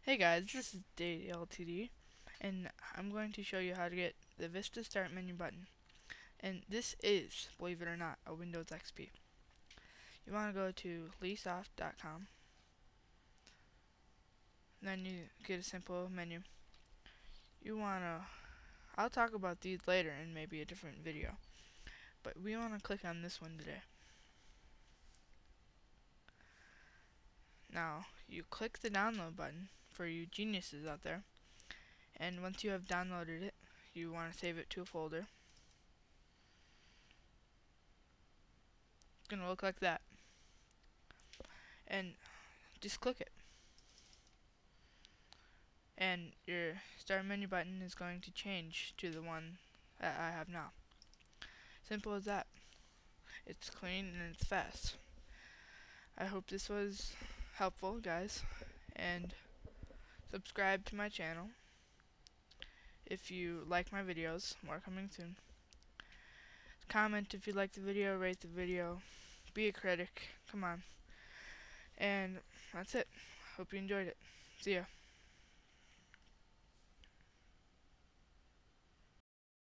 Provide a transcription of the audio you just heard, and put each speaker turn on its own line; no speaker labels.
Hey guys, this is DayLtd, and I'm going to show you how to get the Vista Start menu button. And this is, believe it or not, a Windows XP. You want to go to leesoft.com, then you get a simple menu. I'll talk about these later in maybe a different video, but we want to click on this one today. Now, you click the download button for you geniuses out there, and once you have downloaded it, you want to save it to a folder. It's going to look like that, and just click it. And your start menu button is going to change to the one that I have now. Simple as that. It's clean and it's fast. I hope this was helpful, guys, and subscribe to my channel if you like my videos. More coming soon. Comment if you like the video, rate the video, be a critic, come on. And that's it. Hope you enjoyed it. See ya.